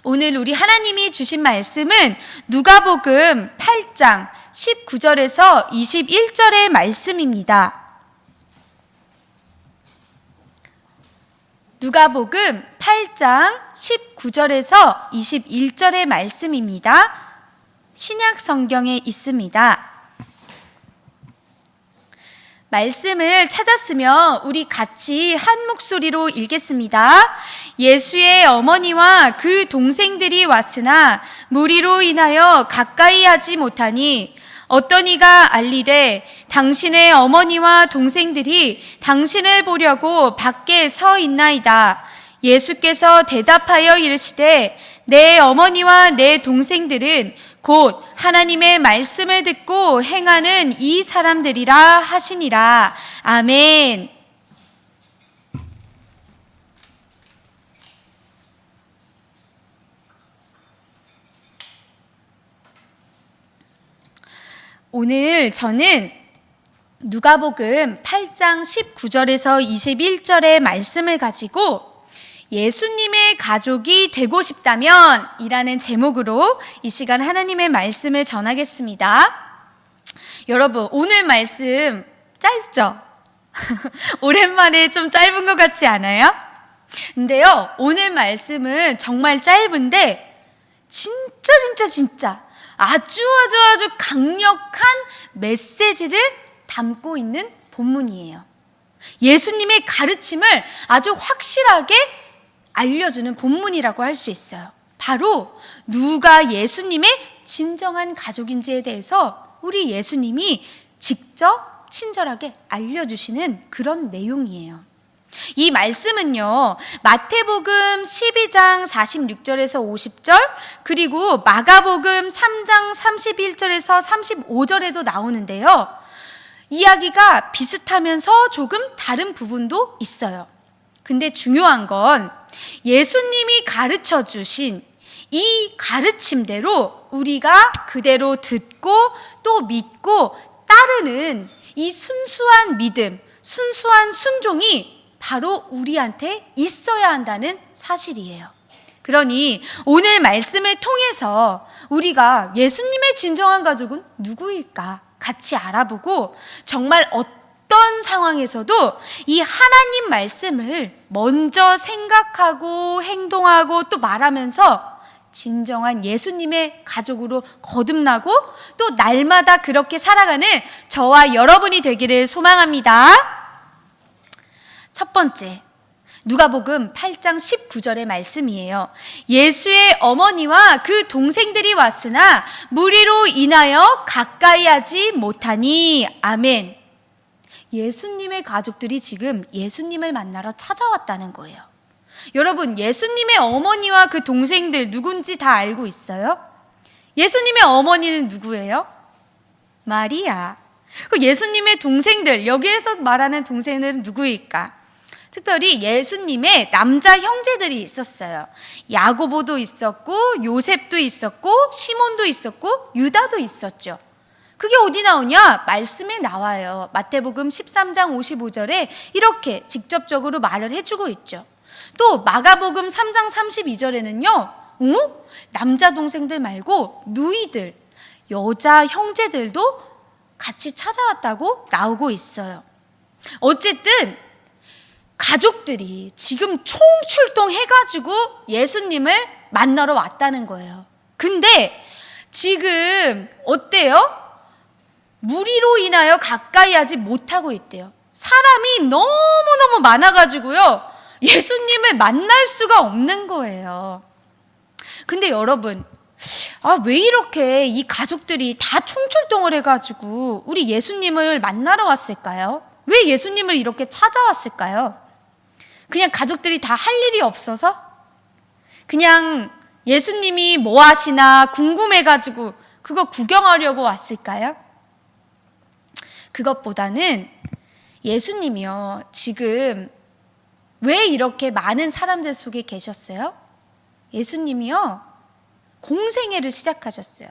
오늘 우리 하나님이 주신 말씀은 누가복음 8장 19절에서 21절의 말씀입니다. 누가복음 8장 19절에서 21절의 말씀입니다. 신약 성경에 있습니다. 말씀을 찾았으면 우리 같이 한 목소리로 읽겠습니다. 예수의 어머니와 그 동생들이 왔으나 무리로 인하여 가까이 하지 못하니 어떤 이가 알리되 당신의 어머니와 동생들이 당신을 보려고 밖에 서 있나이다. 예수께서 대답하여 이르시되 내 어머니와 내 동생들은 곧 하나님의 말씀을 듣고 행하는 이 사람들이라 하시니라. 아멘. 오늘 저는 누가복음 8장 19절에서 21절의 말씀을 가지고 예수님의 가족이 되고 싶다면 이라는 제목으로 이 시간 하나님의 말씀을 전하겠습니다. 여러분, 오늘 말씀 짧죠? 오랜만에 좀 짧은 것 같지 않아요? 근데요, 오늘 말씀은 정말 짧은데 진짜 아주 강력한 메시지를 담고 있는 본문이에요. 예수님의 가르침을 아주 확실하게 알려주는 본문이라고 할 수 있어요. 바로 누가 예수님의 진정한 가족인지에 대해서 우리 예수님이 직접 친절하게 알려주시는 그런 내용이에요. 이 말씀은요, 마태복음 12장 46절에서 50절, 그리고 마가복음 3장 31절에서 35절에도 나오는데요. 이야기가 비슷하면서 조금 다른 부분도 있어요. 근데 중요한 건 예수님이 가르쳐 주신 이 가르침대로 우리가 그대로 듣고 또 믿고 따르는 이 순수한 믿음, 순수한 순종이 바로 우리한테 있어야 한다는 사실이에요. 그러니 오늘 말씀을 통해서 우리가 예수님의 진정한 가족은 누구일까 같이 알아보고 정말 어떤 상황에서도 이 하나님 말씀을 먼저 생각하고 행동하고 또 말하면서 진정한 예수님의 가족으로 거듭나고 또 날마다 그렇게 살아가는 저와 여러분이 되기를 소망합니다. 첫 번째, 누가복음 8장 19절의 말씀이에요. 예수의 어머니와 그 동생들이 왔으나 무리로 인하여 가까이 하지 못하니. 아멘. 예수님의 가족들이 지금 예수님을 만나러 찾아왔다는 거예요. 여러분, 예수님의 어머니와 그 동생들 누군지 다 알고 있어요? 예수님의 어머니는 누구예요? 마리아. 예수님의 동생들, 여기에서 말하는 동생들은 누구일까? 특별히 예수님의 남자 형제들이 있었어요. 야고보도 있었고 요셉도 있었고 시몬도 있었고 유다도 있었죠. 그게 어디 나오냐? 말씀에 나와요. 마태복음 13장 55절에 이렇게 직접적으로 말을 해주고 있죠. 또 마가복음 3장 32절에는요. 남자 동생들 말고 누이들, 여자 형제들도 같이 찾아왔다고 나오고 있어요. 어쨌든 가족들이 지금 총출동해가지고 예수님을 만나러 왔다는 거예요. 근데 지금 어때요? 무리로 인하여 가까이 하지 못하고 있대요. 사람이 너무너무 많아가지고요. 예수님을 만날 수가 없는 거예요. 근데 여러분, 왜 이렇게 이 가족들이 다 총출동을 해가지고 우리 예수님을 만나러 왔을까요? 왜 예수님을 이렇게 찾아왔을까요? 그냥 가족들이 다 할 일이 없어서? 그냥 예수님이 뭐 하시나 궁금해가지고 그거 구경하려고 왔을까요? 그것보다는 예수님이요, 지금 왜 이렇게 많은 사람들 속에 계셨어요? 예수님이요, 공생애를 시작하셨어요.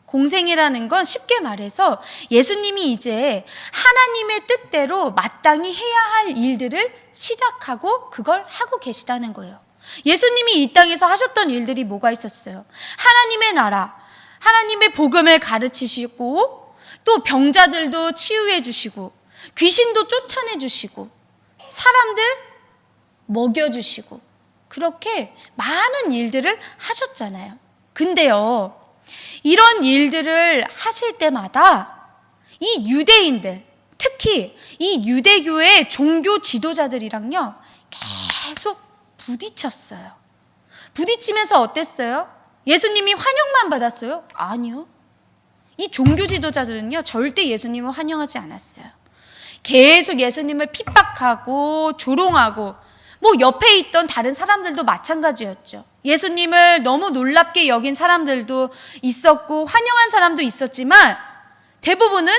공생애라는 건 쉽게 말해서 예수님이 이제 하나님의 뜻대로 마땅히 해야 할 일들을 시작하고 그걸 하고 계시다는 거예요. 예수님이 이 땅에서 하셨던 일들이 뭐가 있었어요? 하나님의 나라, 하나님의 복음을 가르치시고 또 병자들도 치유해 주시고 귀신도 쫓아내 주시고 사람들 먹여주시고 그렇게 많은 일들을 하셨잖아요. 근데요, 이런 일들을 하실 때마다 이 유대인들, 특히 이 유대교의 종교 지도자들이랑요 계속 부딪혔어요. 부딪히면서 어땠어요? 예수님이 환영만 받았어요? 아니요. 이 종교 지도자들은요 절대 예수님을 환영하지 않았어요. 계속 예수님을 핍박하고 조롱하고 뭐 옆에 있던 다른 사람들도 마찬가지였죠. 예수님을 너무 놀랍게 여긴 사람들도 있었고 환영한 사람도 있었지만 대부분은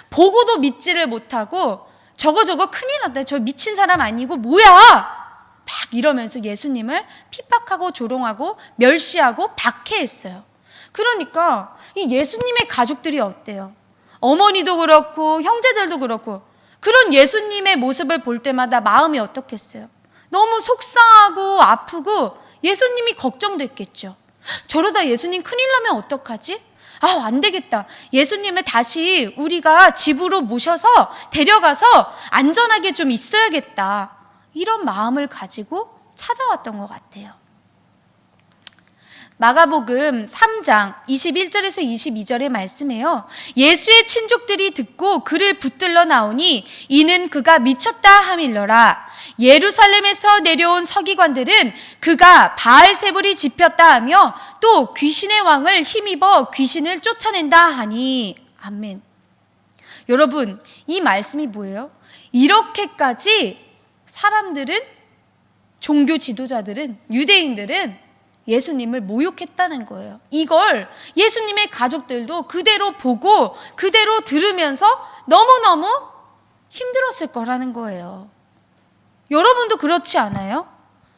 보고도 믿지를 못하고 저거 큰일 났다. 저 미친 사람 아니고 뭐야? 막 이러면서 예수님을 핍박하고 조롱하고 멸시하고 박해했어요. 그러니까 이 예수님의 가족들이 어때요? 어머니도 그렇고 형제들도 그렇고 그런 예수님의 모습을 볼 때마다 마음이 어떻겠어요? 너무 속상하고 아프고 예수님이 걱정됐겠죠. 저러다 예수님 큰일 나면 어떡하지? 안 되겠다. 예수님을 다시 우리가 집으로 모셔서 데려가서 안전하게 좀 있어야겠다. 이런 마음을 가지고 찾아왔던 것 같아요. 마가복음 3장 21절에서 22절의 말씀에요. 예수의 친족들이 듣고 그를 붙들러 나오니 이는 그가 미쳤다 함일러라. 예루살렘에서 내려온 서기관들은 그가 바알세불이 집혔다 하며 또 귀신의 왕을 힘입어 귀신을 쫓아낸다 하니. 아멘. 여러분, 이 말씀이 뭐예요? 이렇게까지 사람들은, 종교 지도자들은, 유대인들은 예수님을 모욕했다는 거예요. 이걸 예수님의 가족들도 그대로 보고 그대로 들으면서 너무너무 힘들었을 거라는 거예요. 여러분도 그렇지 않아요?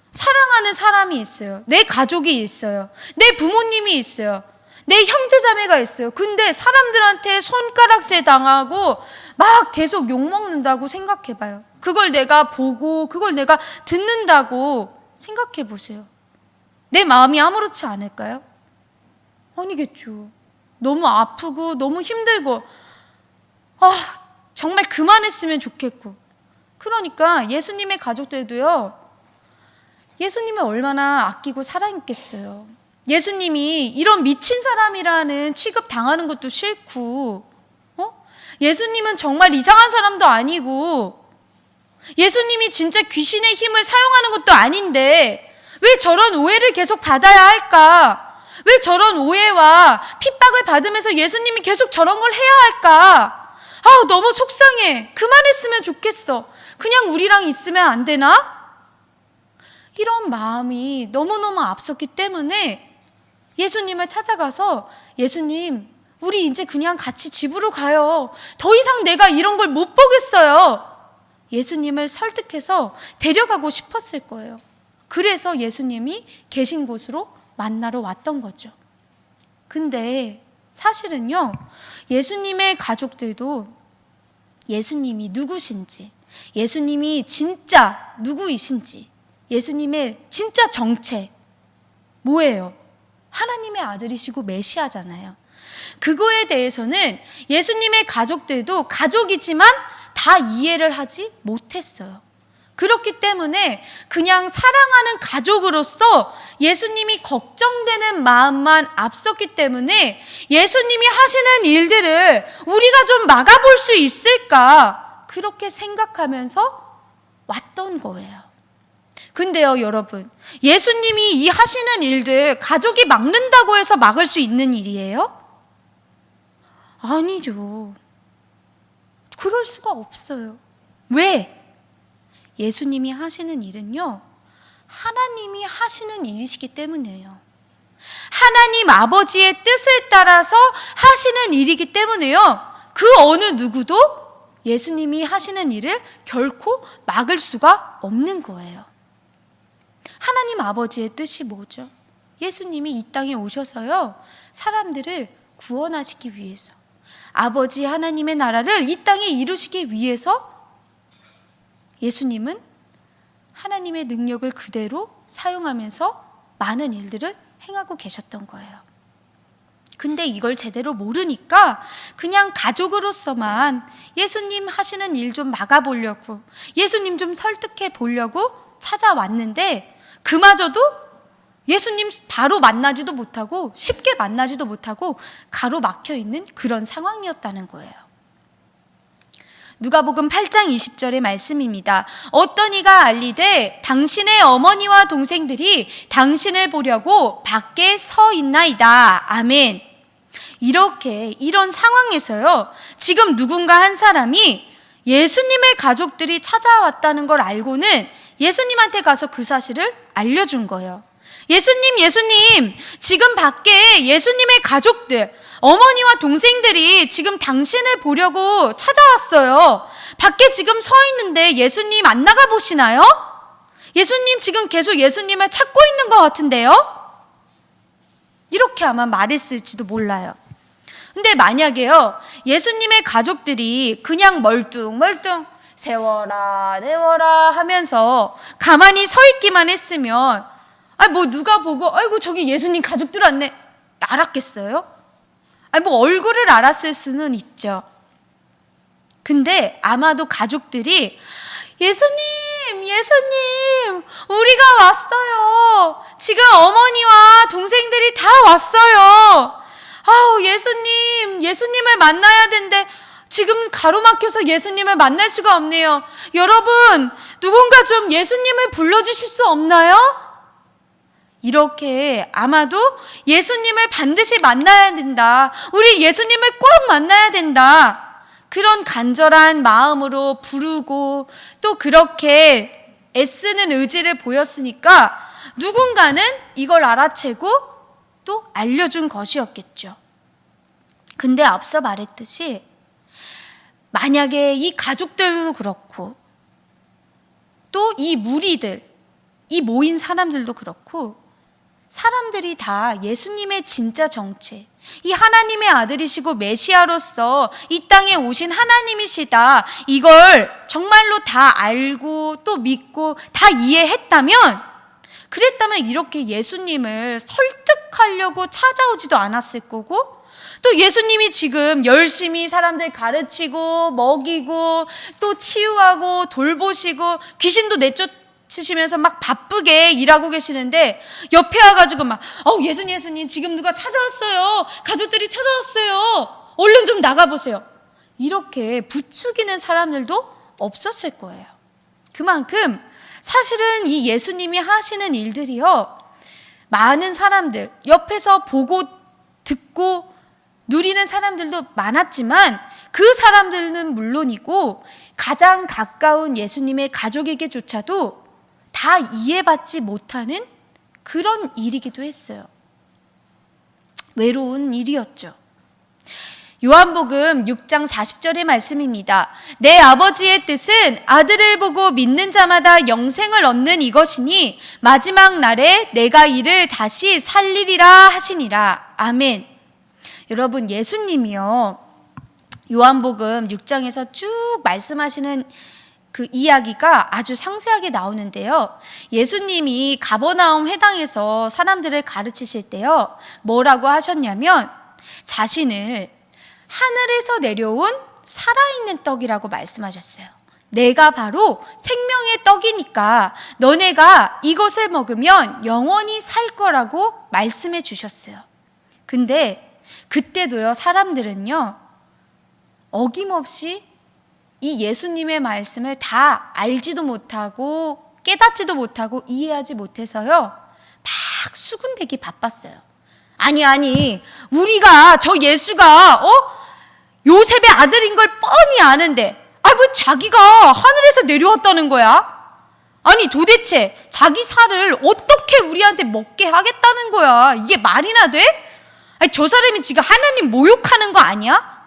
사랑하는 사람이 있어요. 내 가족이 있어요. 내 부모님이 있어요. 내 형제자매가 있어요. 근데 사람들한테 손가락질 당하고 막 계속 욕먹는다고 생각해봐요. 그걸 내가 보고 그걸 내가 듣는다고 생각해보세요. 내 마음이 아무렇지 않을까요? 아니겠죠. 너무 아프고 너무 힘들고 정말 그만했으면 좋겠고. 그러니까 예수님의 가족들도요, 예수님을 얼마나 아끼고 사랑했겠어요. 예수님이 이런 미친 사람이라는 취급 당하는 것도 싫고, 예수님은 정말 이상한 사람도 아니고, 예수님이 진짜 귀신의 힘을 사용하는 것도 아닌데 왜 저런 오해를 계속 받아야 할까? 왜 저런 오해와 핍박을 받으면서 예수님이 계속 저런 걸 해야 할까? 너무 속상해. 그만했으면 좋겠어. 그냥 우리랑 있으면 안 되나? 이런 마음이 너무너무 앞섰기 때문에 예수님을 찾아가서 예수님, 우리 이제 그냥 같이 집으로 가요. 더 이상 내가 이런 걸 못 보겠어요. 예수님을 설득해서 데려가고 싶었을 거예요. 그래서 예수님이 계신 곳으로 만나러 왔던 거죠. 근데 사실은요, 예수님의 가족들도 예수님이 누구신지, 예수님이 진짜 누구이신지, 예수님의 진짜 정체 뭐예요? 하나님의 아들이시고 메시아잖아요. 그거에 대해서는 예수님의 가족들도 가족이지만 다 이해를 하지 못했어요. 그렇기 때문에 그냥 사랑하는 가족으로서 예수님이 걱정되는 마음만 앞섰기 때문에 예수님이 하시는 일들을 우리가 좀 막아볼 수 있을까? 그렇게 생각하면서 왔던 거예요. 근데요, 여러분, 예수님이 이 하시는 일들 가족이 막는다고 해서 막을 수 있는 일이에요? 아니죠. 그럴 수가 없어요. 왜? 예수님이 하시는 일은요, 하나님이 하시는 일이시기 때문이에요. 하나님 아버지의 뜻을 따라서 하시는 일이기 때문에요, 그 어느 누구도 예수님이 하시는 일을 결코 막을 수가 없는 거예요. 하나님 아버지의 뜻이 뭐죠? 예수님이 이 땅에 오셔서요, 사람들을 구원하시기 위해서, 아버지 하나님의 나라를 이 땅에 이루시기 위해서 예수님은 하나님의 능력을 그대로 사용하면서 많은 일들을 행하고 계셨던 거예요. 근데 이걸 제대로 모르니까 그냥 가족으로서만 예수님 하시는 일 좀 막아보려고, 예수님 좀 설득해 보려고 찾아왔는데, 그마저도 예수님 바로 만나지도 못하고 쉽게 만나지도 못하고 가로막혀 있는 그런 상황이었다는 거예요. 누가복음 8장 20절의 말씀입니다. 어떤 이가 알리되 당신의 어머니와 동생들이 당신을 보려고 밖에 서 있나이다. 아멘. 이런 상황에서요, 지금 누군가 한 사람이 예수님의 가족들이 찾아왔다는 걸 알고는 예수님한테 가서 그 사실을 알려준 거예요. 예수님, 지금 밖에 예수님의 가족들, 어머니와 동생들이 지금 당신을 보려고 찾아왔어요. 밖에 지금 서 있는데 예수님 안 나가 보시나요? 예수님 지금 계속 예수님을 찾고 있는 것 같은데요? 이렇게 아마 말했을지도 몰라요. 근데 만약에요, 예수님의 가족들이 그냥 멀뚱멀뚱 세워라 내워라 하면서 가만히 서 있기만 했으면, 누가 보고 아이고 저기 예수님 가족들 왔네 알았겠어요? 얼굴을 알았을 수는 있죠. 근데 아마도 가족들이 예수님 우리가 왔어요. 지금 어머니와 동생들이 다 왔어요. 예수님을 만나야 되는데 지금 가로막혀서 예수님을 만날 수가 없네요. 여러분, 누군가 좀 예수님을 불러주실 수 없나요? 이렇게 아마도 예수님을 반드시 만나야 된다, 우리 예수님을 꼭 만나야 된다, 그런 간절한 마음으로 부르고 또 그렇게 애쓰는 의지를 보였으니까 누군가는 이걸 알아채고 또 알려준 것이었겠죠. 근데 앞서 말했듯이 만약에 이 가족들도 그렇고 또 이 무리들, 이 모인 사람들도 그렇고, 사람들이 다 예수님의 진짜 정체, 이 하나님의 아들이시고 메시아로서 이 땅에 오신 하나님이시다, 이걸 정말로 다 알고 또 믿고 다 그랬다면 이렇게 예수님을 설득하려고 찾아오지도 않았을 거고, 또 예수님이 지금 열심히 사람들 가르치고 먹이고 또 치유하고 돌보시고 귀신도 내쫓으시면서 막 바쁘게 일하고 계시는데 옆에 와가지고 예수님 지금 누가 찾아왔어요. 가족들이 찾아왔어요. 얼른 좀 나가보세요. 이렇게 부추기는 사람들도 없었을 거예요. 그만큼 사실은 이 예수님이 하시는 일들이요, 많은 사람들, 옆에서 보고 듣고 누리는 사람들도 많았지만 그 사람들은 물론이고 가장 가까운 예수님의 가족에게조차도 다 이해받지 못하는 그런 일이기도 했어요. 외로운 일이었죠. 요한복음 6장 40절의 말씀입니다. 내 아버지의 뜻은 아들을 보고 믿는 자마다 영생을 얻는 이것이니 마지막 날에 내가 이를 다시 살리리라 하시니라. 아멘. 여러분, 예수님이요, 요한복음 6장에서 쭉 말씀하시는 그 이야기가 아주 상세하게 나오는데요, 예수님이 가버나움 회당에서 사람들을 가르치실 때요, 뭐라고 하셨냐면 자신을 하늘에서 내려온 살아있는 떡이라고 말씀하셨어요. 내가 바로 생명의 떡이니까 너네가 이것을 먹으면 영원히 살 거라고 말씀해 주셨어요. 근데 그때도요, 사람들은요, 어김없이 이 예수님의 말씀을 다 알지도 못하고 깨닫지도 못하고 이해하지 못해서요, 막 수군대기 바빴어요. 아니 우리가 저 예수가 요셉의 아들인 걸 뻔히 아는데 왜 자기가 하늘에서 내려왔다는 거야? 아니 도대체 자기 살을 어떻게 우리한테 먹게 하겠다는 거야? 이게 말이나 돼? 저 사람이 지금 하나님 모욕하는 거 아니야?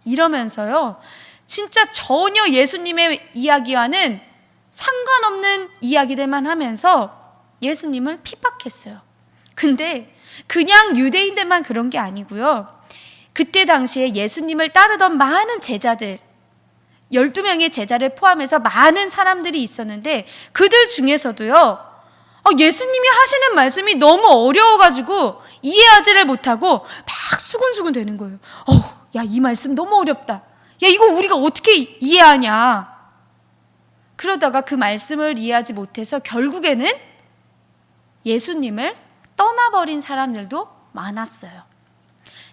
이러면서요, 진짜 전혀 예수님의 이야기와는 상관없는 이야기들만 하면서 예수님을 핍박했어요. 근데 그냥 유대인들만 그런 게 아니고요, 그때 당시에 예수님을 따르던 많은 제자들, 12명의 제자를 포함해서 많은 사람들이 있었는데 그들 중에서도요, 예수님이 하시는 말씀이 너무 어려워가지고 이해하지를 못하고 막 수근수근 되는 거예요. 야, 이 말씀 너무 어렵다. 야, 이거 우리가 어떻게 이해하냐. 그러다가 그 말씀을 이해하지 못해서 결국에는 예수님을 떠나버린 사람들도 많았어요.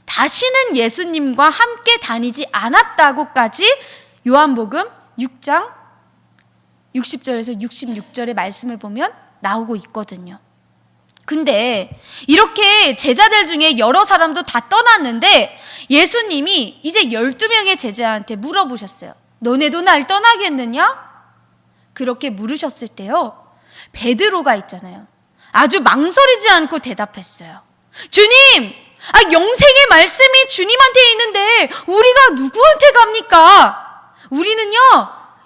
다시는 예수님과 함께 다니지 않았다고까지 요한복음 6장 60절에서 66절의 말씀을 보면 나오고 있거든요. 근데 이렇게 제자들 중에 여러 사람도 다 떠났는데 예수님이 이제 12명의 제자한테 물어보셨어요. 너네도 날 떠나겠느냐? 그렇게 물으셨을 때요, 베드로가 있잖아요. 아주 망설이지 않고 대답했어요. 주님! 영생의 말씀이 주님한테 있는데 우리가 누구한테 갑니까? 우리는요,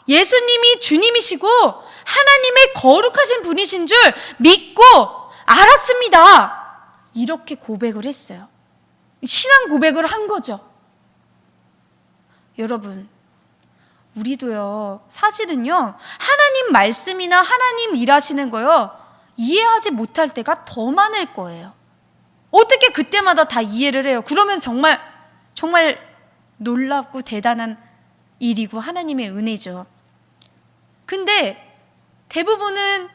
예수님이 주님이시고 하나님의 거룩하신 분이신 줄 믿고 알았습니다. 이렇게 고백을 했어요. 신앙 고백을 한 거죠. 여러분, 우리도요, 사실은요, 하나님 말씀이나 하나님 일하시는 거요, 이해하지 못할 때가 더 많을 거예요. 어떻게 그때마다 다 이해를 해요? 그러면 정말 놀랍고 대단한 일이고 하나님의 은혜죠. 근데 대부분은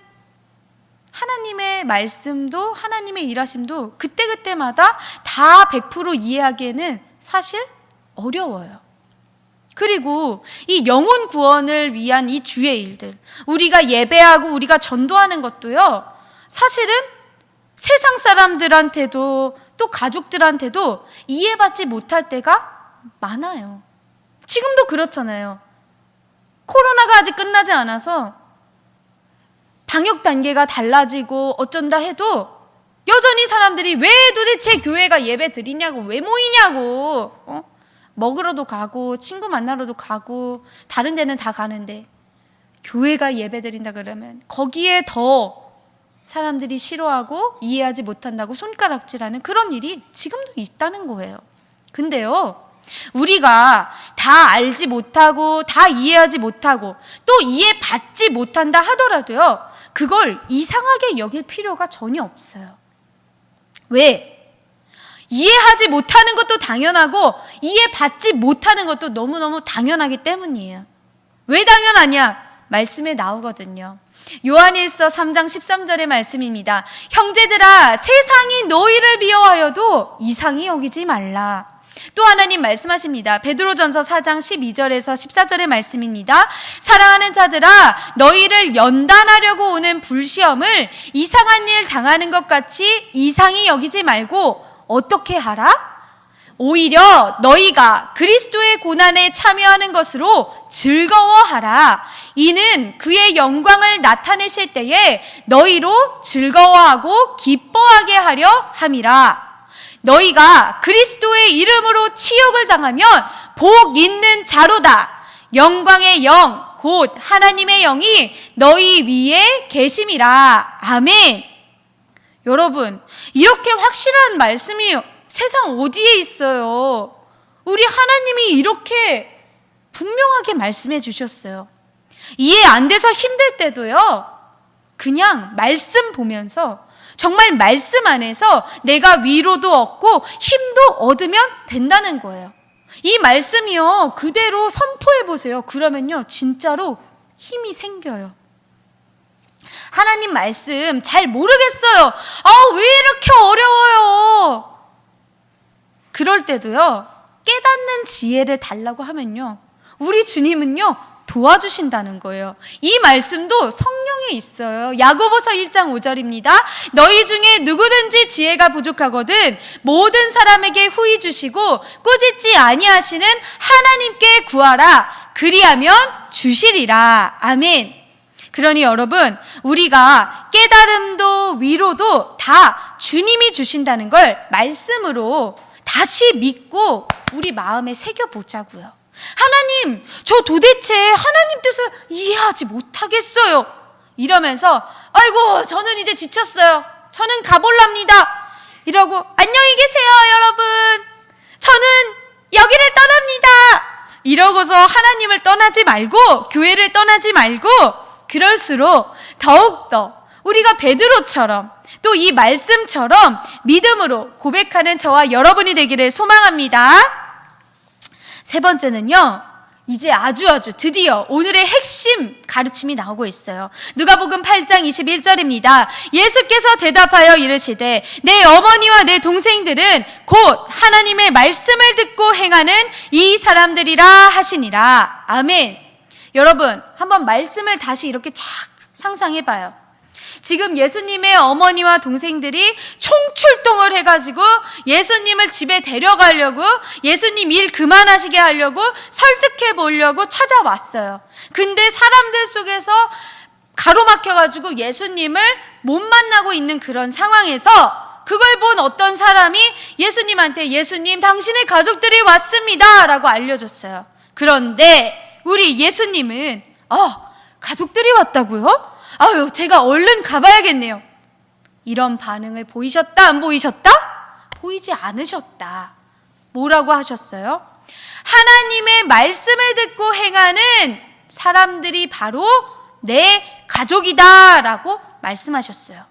하나님의 말씀도 하나님의 일하심도 그때그때마다 다 100% 이해하기에는 사실 어려워요. 그리고 이 영혼 구원을 위한 이 주의 일들, 우리가 예배하고 우리가 전도하는 것도요, 사실은 세상 사람들한테도 또 가족들한테도 이해받지 못할 때가 많아요. 지금도 그렇잖아요. 코로나가 아직 끝나지 않아서 방역 단계가 달라지고 어쩐다 해도 여전히 사람들이 왜 도대체 교회가 예배 드리냐고, 왜 모이냐고, 먹으러도 가고 친구 만나러도 가고 다른 데는 다 가는데 교회가 예배 드린다 그러면 거기에 더 사람들이 싫어하고 이해하지 못한다고 손가락질하는 그런 일이 지금도 있다는 거예요. 근데요, 우리가 다 알지 못하고 다 이해하지 못하고 또 이해받지 못한다 하더라도요, 그걸 이상하게 여길 필요가 전혀 없어요. 왜? 이해하지 못하는 것도 당연하고 이해받지 못하는 것도 너무너무 당연하기 때문이에요. 왜 당연하냐? 말씀에 나오거든요. 요한일서 3장 13절의 말씀입니다. 형제들아, 세상이 너희를 미워하여도 이상히 여기지 말라. 또 하나님 말씀하십니다. 베드로전서 4장 12절에서 14절의 말씀입니다. 사랑하는 자들아, 너희를 연단하려고 오는 불시험을 이상한 일 당하는 것 같이 이상히 여기지 말고 어떻게 하라? 오히려 너희가 그리스도의 고난에 참여하는 것으로 즐거워하라. 이는 그의 영광을 나타내실 때에 너희로 즐거워하고 기뻐하게 하려 함이라. 너희가 그리스도의 이름으로 치욕을 당하면 복 있는 자로다. 영광의 영, 곧 하나님의 영이 너희 위에 계심이라. 아멘. 여러분, 이렇게 확실한 말씀이 세상 어디에 있어요? 우리 하나님이 이렇게 분명하게 말씀해 주셨어요. 이해 안 돼서 힘들 때도요, 그냥 말씀 보면서 정말 말씀 안에서 내가 위로도 얻고 힘도 얻으면 된다는 거예요. 이 말씀이요, 그대로 선포해 보세요. 그러면요, 진짜로 힘이 생겨요. 하나님 말씀 잘 모르겠어요. 왜 이렇게 어려워요? 그럴 때도요, 깨닫는 지혜를 달라고 하면요, 우리 주님은요, 도와주신다는 거예요. 이 말씀도 성령에 있어요. 야고보서 1장 5절입니다. 너희 중에 누구든지 지혜가 부족하거든 모든 사람에게 후히 주시고 꾸짖지 아니하시는 하나님께 구하라. 그리하면 주시리라. 아멘. 그러니 여러분, 우리가 깨달음도 위로도 다 주님이 주신다는 걸 말씀으로 다시 믿고 우리 마음에 새겨보자고요. 하나님, 저 도대체 하나님 뜻을 이해하지 못하겠어요. 이러면서 아이고, 저는 이제 지쳤어요. 저는 가볼랍니다. 이러고 안녕히 계세요, 여러분. 저는 여기를 떠납니다. 이러고서 하나님을 떠나지 말고 교회를 떠나지 말고 그럴수록 더욱더 우리가 베드로처럼 또 이 말씀처럼 믿음으로 고백하는 저와 여러분이 되기를 소망합니다. 세 번째는요, 이제 아주 드디어 오늘의 핵심 가르침이 나오고 있어요. 누가복음 8장 21절입니다. 예수께서 대답하여 이르시되 내 어머니와 내 동생들은 곧 하나님의 말씀을 듣고 행하는 이 사람들이라 하시니라. 아멘. 여러분, 한번 말씀을 다시 이렇게 쫙 상상해봐요. 지금 예수님의 어머니와 동생들이 총출동을 해가지고 예수님을 집에 데려가려고, 예수님 일 그만하시게 하려고 설득해 보려고 찾아왔어요. 근데 사람들 속에서 가로막혀가지고 예수님을 못 만나고 있는 그런 상황에서 그걸 본 어떤 사람이 예수님한테 예수님 당신의 가족들이 왔습니다 라고 알려줬어요. 그런데 우리 예수님은 가족들이 왔다고요? 아유, 제가 얼른 가봐야겠네요. 이런 반응을 보이셨다, 안 보이셨다? 보이지 않으셨다. 뭐라고 하셨어요? 하나님의 말씀을 듣고 행하는 사람들이 바로 내 가족이다 라고 말씀하셨어요.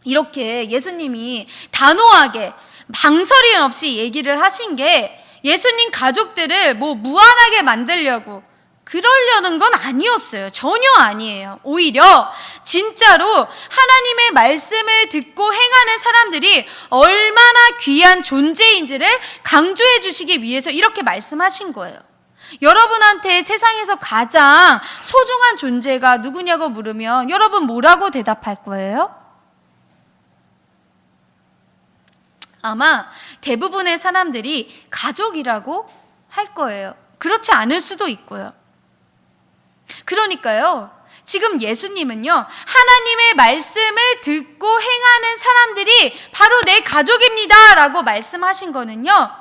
이렇게 예수님이 단호하게 망설임 없이 얘기를 하신 게 예수님 가족들을 무한하게 만들려고 그러려는 건 아니었어요. 전혀 아니에요. 오히려 진짜로 하나님의 말씀을 듣고 행하는 사람들이 얼마나 귀한 존재인지를 강조해 주시기 위해서 이렇게 말씀하신 거예요. 여러분한테 세상에서 가장 소중한 존재가 누구냐고 물으면 여러분 뭐라고 대답할 거예요? 아마 대부분의 사람들이 가족이라고 할 거예요. 그렇지 않을 수도 있고요. 그러니까요, 지금 예수님은요, 하나님의 말씀을 듣고 행하는 사람들이 바로 내 가족입니다 라고 말씀하신 거는요,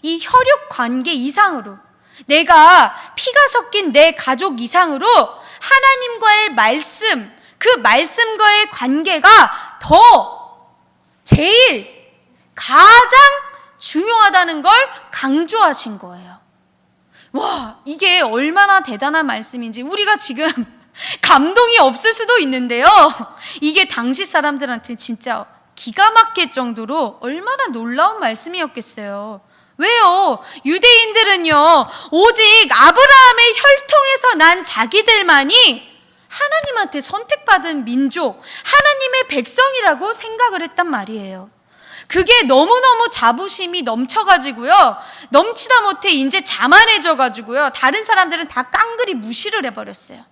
이 혈육 관계 이상으로, 내가 피가 섞인 내 가족 이상으로 하나님과의 말씀, 그 말씀과의 관계가 제일 가장 중요하다는 걸 강조하신 거예요. 와, 이게 얼마나 대단한 말씀인지 우리가 지금 감동이 없을 수도 있는데요, 이게 당시 사람들한테 진짜 기가 막힐 정도로 얼마나 놀라운 말씀이었겠어요. 왜요? 유대인들은요, 오직 아브라함의 혈통에서 난 자기들만이 하나님한테 선택받은 민족, 하나님의 백성이라고 생각을 했단 말이에요. 그게 너무너무 자부심이 넘쳐가지고요, 넘치다 못해 이제 자만해져가지고요, 다른 사람들은 다 깡그리 무시를 해버렸어요.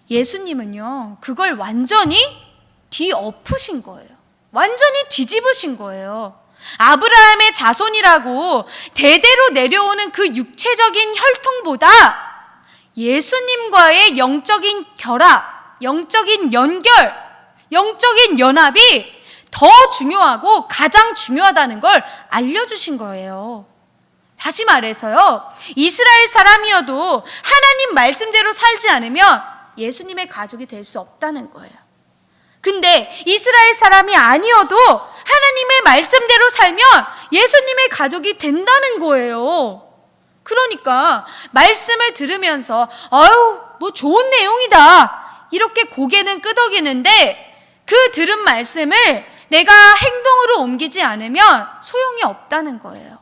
예수님은요, 그걸 완전히 뒤엎으신 거예요. 완전히 뒤집으신 거예요. 아브라함의 자손이라고 대대로 내려오는 그 육체적인 혈통보다 예수님과의 영적인 결합, 영적인 연결, 영적인 연합이 더 중요하고 가장 중요하다는 걸 알려주신 거예요. 다시 말해서요, 이스라엘 사람이어도 하나님 말씀대로 살지 않으면 예수님의 가족이 될 수 없다는 거예요. 근데 이스라엘 사람이 아니어도 하나님의 말씀대로 살면 예수님의 가족이 된다는 거예요. 그러니까 말씀을 들으면서 뭐 좋은 내용이다 이렇게 고개는 끄덕이는데, 그 들은 말씀을 내가 행동으로 옮기지 않으면 소용이 없다는 거예요.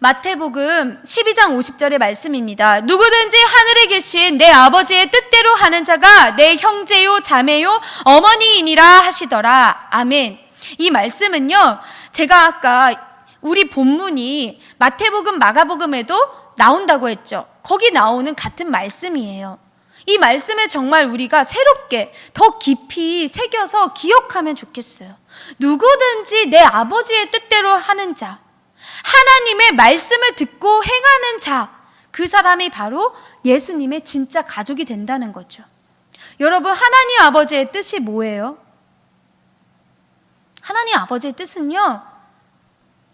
마태복음 12장 50절의 말씀입니다. 누구든지 하늘에 계신 내 아버지의 뜻대로 하는 자가 내 형제요 자매요 어머니이니라 하시더라. 아멘. 이 말씀은요, 제가 아까 우리 본문이 마태복음 마가복음에도 나온다고 했죠. 거기 나오는 같은 말씀이에요. 이 말씀을 정말 우리가 새롭게 더 깊이 새겨서 기억하면 좋겠어요. 누구든지 내 아버지의 뜻대로 하는 자, 하나님의 말씀을 듣고 행하는 자, 그 사람이 바로 예수님의 진짜 가족이 된다는 거죠. 여러분, 하나님 아버지의 뜻이 뭐예요? 하나님 아버지의 뜻은요,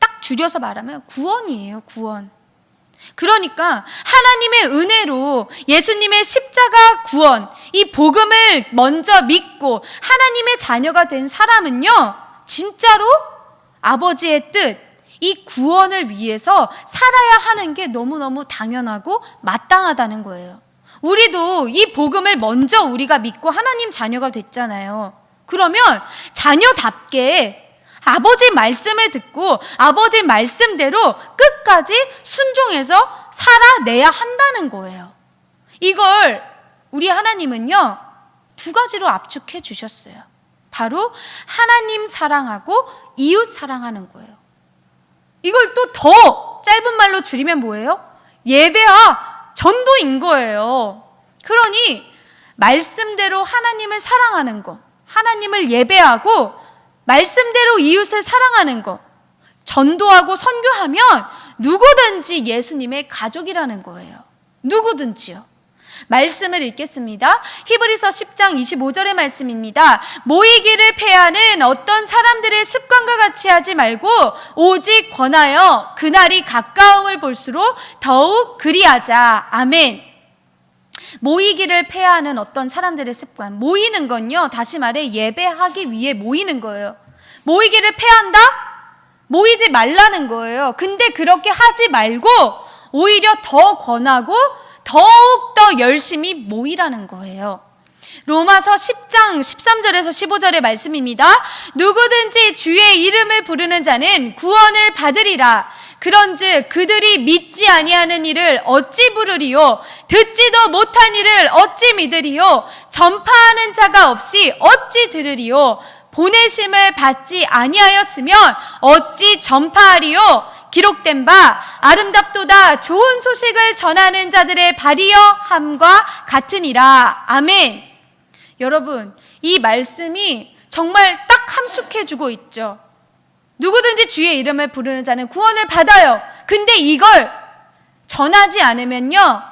딱 줄여서 말하면 구원이에요. 구원. 그러니까 하나님의 은혜로 예수님의 십자가 구원, 이 복음을 먼저 믿고 하나님의 자녀가 된 사람은요, 진짜로 아버지의 뜻, 이 구원을 위해서 살아야 하는 게 너무너무 당연하고 마땅하다는 거예요. 우리도 이 복음을 먼저 우리가 믿고 하나님 자녀가 됐잖아요. 그러면 자녀답게 아버지 말씀을 듣고 아버지 말씀대로 끝까지 순종해서 살아내야 한다는 거예요. 이걸 우리 하나님은요, 두 가지로 압축해 주셨어요. 바로 하나님 사랑하고 이웃 사랑하는 거예요. 이걸 또 더 짧은 말로 줄이면 뭐예요? 예배와 전도인 거예요. 그러니 말씀대로 하나님을 사랑하는 거, 하나님을 예배하고 말씀대로 이웃을 사랑하는 거, 전도하고 선교하면 누구든지 예수님의 가족이라는 거예요. 누구든지요. 말씀을 읽겠습니다. 히브리서 10장 25절의 말씀입니다. 모이기를 패하는 어떤 사람들의 습관과 같이 하지 말고 오직 권하여 그날이 가까움을 볼수록 더욱 그리하자. 아멘. 모이기를 패하는 어떤 사람들의 습관. 모이는 건요, 다시 말해 예배하기 위해 모이는 거예요. 모이기를 패한다? 모이지 말라는 거예요. 근데 그렇게 하지 말고 오히려 더 권하고 더욱더 열심히 모이라는 거예요. 로마서 10장 13절에서 15절의 말씀입니다. 누구든지 주의 이름을 부르는 자는 구원을 받으리라. 그런즉 그들이 믿지 아니하는 이를 어찌 부르리요? 듣지도 못한 이를 어찌 믿으리요? 전파하는 자가 없이 어찌 들으리요? 보내심을 받지 아니하였으면 어찌 전파하리요? 기록된 바 아름답도다 좋은 소식을 전하는 자들의 발이여 함과 같으니라. 아멘. 여러분, 이 말씀이 정말 딱 함축해주고 있죠. 누구든지 주의 이름을 부르는 자는 구원을 받아요. 근데 이걸 전하지 않으면요,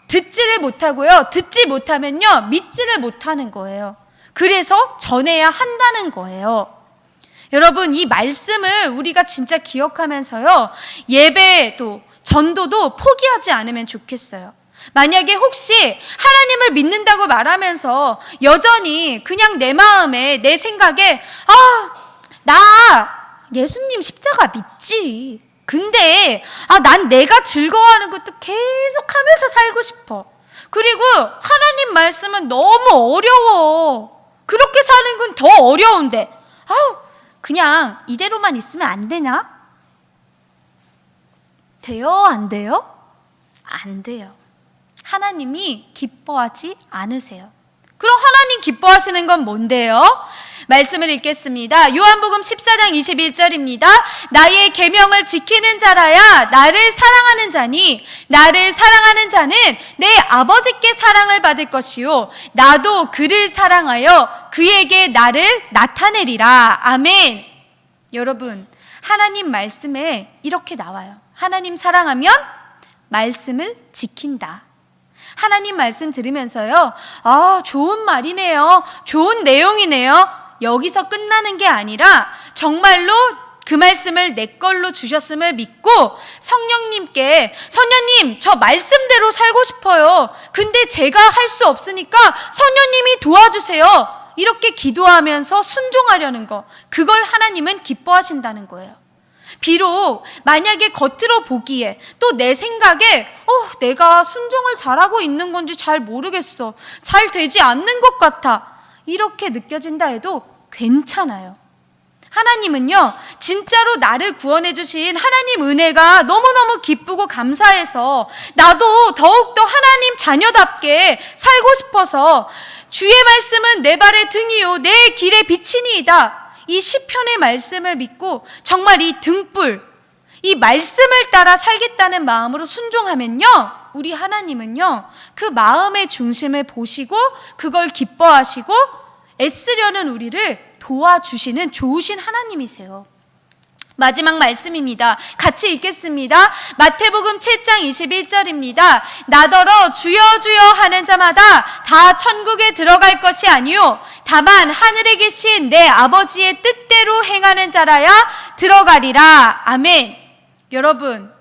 듣지를 못하고요, 듣지 못하면요, 믿지를 못하는 거예요. 그래서 전해야 한다는 거예요. 여러분, 이 말씀을 우리가 진짜 기억하면서요, 예배도 전도도 포기하지 않으면 좋겠어요. 만약에 혹시 하나님을 믿는다고 말하면서 여전히 그냥 내 마음에, 내 생각에 나 예수님 십자가 믿지. 근데 난 내가 즐거워하는 것도 계속하면서 살고 싶어. 그리고 하나님 말씀은 너무 어려워. 그렇게 사는 건 더 어려운데 그냥 이대로만 있으면 안 되나? 돼요? 안 돼요? 안 돼요. 하나님이 기뻐하지 않으세요. 그럼 하나님 기뻐하시는 건 뭔데요? 말씀을 읽겠습니다. 요한복음 14장 21절입니다. 나의 계명을 지키는 자라야 나를 사랑하는 자니 나를 사랑하는 자는 내 아버지께 사랑을 받을 것이요 나도 그를 사랑하여 그에게 나를 나타내리라. 아멘. 여러분, 하나님 말씀에 이렇게 나와요. 하나님 사랑하면 말씀을 지킨다. 하나님 말씀 들으면서요, 좋은 말이네요, 좋은 내용이네요, 여기서 끝나는 게 아니라 정말로 그 말씀을 내 걸로 주셨음을 믿고 성령님께, 성령님 저 말씀대로 살고 싶어요, 근데 제가 할 수 없으니까 성령님이 도와주세요, 이렇게 기도하면서 순종하려는 거, 그걸 하나님은 기뻐하신다는 거예요. 비록 만약에 겉으로 보기에 또 내 생각에 내가 순종을 잘하고 있는 건지 잘 모르겠어, 잘 되지 않는 것 같아, 이렇게 느껴진다 해도 괜찮아요. 하나님은요, 진짜로 나를 구원해 주신 하나님 은혜가 너무너무 기쁘고 감사해서 나도 더욱더 하나님 자녀답게 살고 싶어서 주의 말씀은 내 발의 등이요 내 길의 빛이니이다, 이 시편의 말씀을 믿고 정말 이 등불, 이 말씀을 따라 살겠다는 마음으로 순종하면요, 우리 하나님은요 그 마음의 중심을 보시고 그걸 기뻐하시고 애쓰려는 우리를 도와주시는 좋으신 하나님이세요. 마지막 말씀입니다. 같이 읽겠습니다. 마태복음 7장 21절입니다. 나더러 주여 주여 하는 자마다 다 천국에 들어갈 것이 아니요 다만 하늘에 계신 내 아버지의 뜻대로 행하는 자라야 들어가리라. 아멘. 여러분,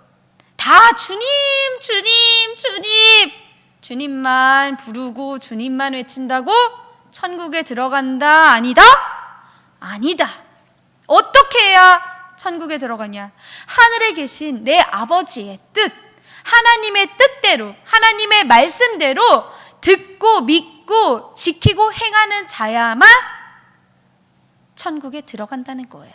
다 주님 주님 주님 주님만 부르고 주님만 외친다고 천국에 들어간다? 아니다? 아니다. 어떻게 해야 천국에 들어가냐? 하늘에 계신 내 아버지의 뜻, 하나님의 뜻대로, 하나님의 말씀대로 듣고 믿고 지키고 행하는 자야만 천국에 들어간다는 거예요.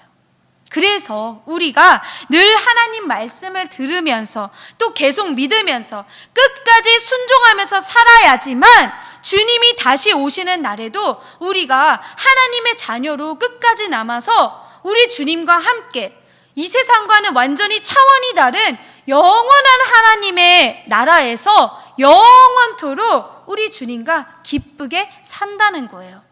그래서 우리가 늘 하나님 말씀을 들으면서 또 계속 믿으면서 끝까지 순종하면서 살아야지만 주님이 다시 오시는 날에도 우리가 하나님의 자녀로 끝까지 남아서 우리 주님과 함께 이 세상과는 완전히 차원이 다른 영원한 하나님의 나라에서 영원토록 우리 주님과 기쁘게 산다는 거예요.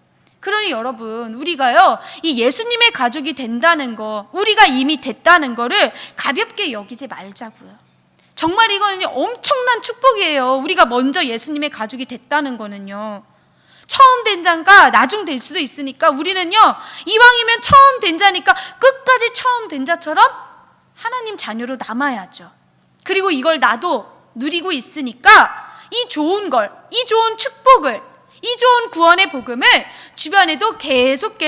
그러니 여러분, 우리가요, 이 예수님의 가족이 된다는 거, 우리가 이미 됐다는 거를 가볍게 여기지 말자고요. 정말 이거는 엄청난 축복이에요. 우리가 먼저 예수님의 가족이 됐다는 거는요. 처음 된 자가 나중 될 수도 있으니까 우리는요, 이왕이면 처음 된 자니까 끝까지 처음 된 자처럼 하나님 자녀로 남아야죠. 그리고 이걸 나도 누리고 있으니까 이 좋은 걸, 이 좋은 축복을, 이 좋은 구원의 복음을 주변에도 계속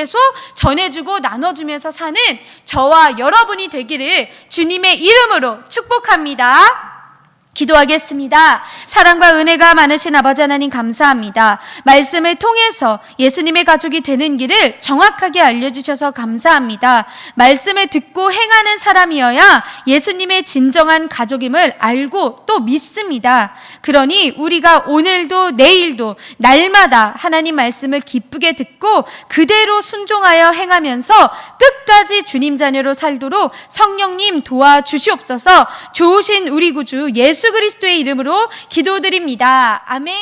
전해주고 나눠주면서 사는 저와 여러분이 되기를 주님의 이름으로 축복합니다. 기도하겠습니다. 사랑과 은혜가 많으신 아버지 하나님 감사합니다. 말씀을 통해서 예수님의 가족이 되는 길을 정확하게 알려주셔서 감사합니다. 말씀을 듣고 행하는 사람이어야 예수님의 진정한 가족임을 알고 또 믿습니다. 그러니 우리가 오늘도 내일도 날마다 하나님 말씀을 기쁘게 듣고 그대로 순종하여 행하면서 끝까지 주님 자녀로 살도록 성령님 도와주시옵소서. 좋으신 우리 구주 예수 그리스도의 이름으로 기도드립니다. 아멘.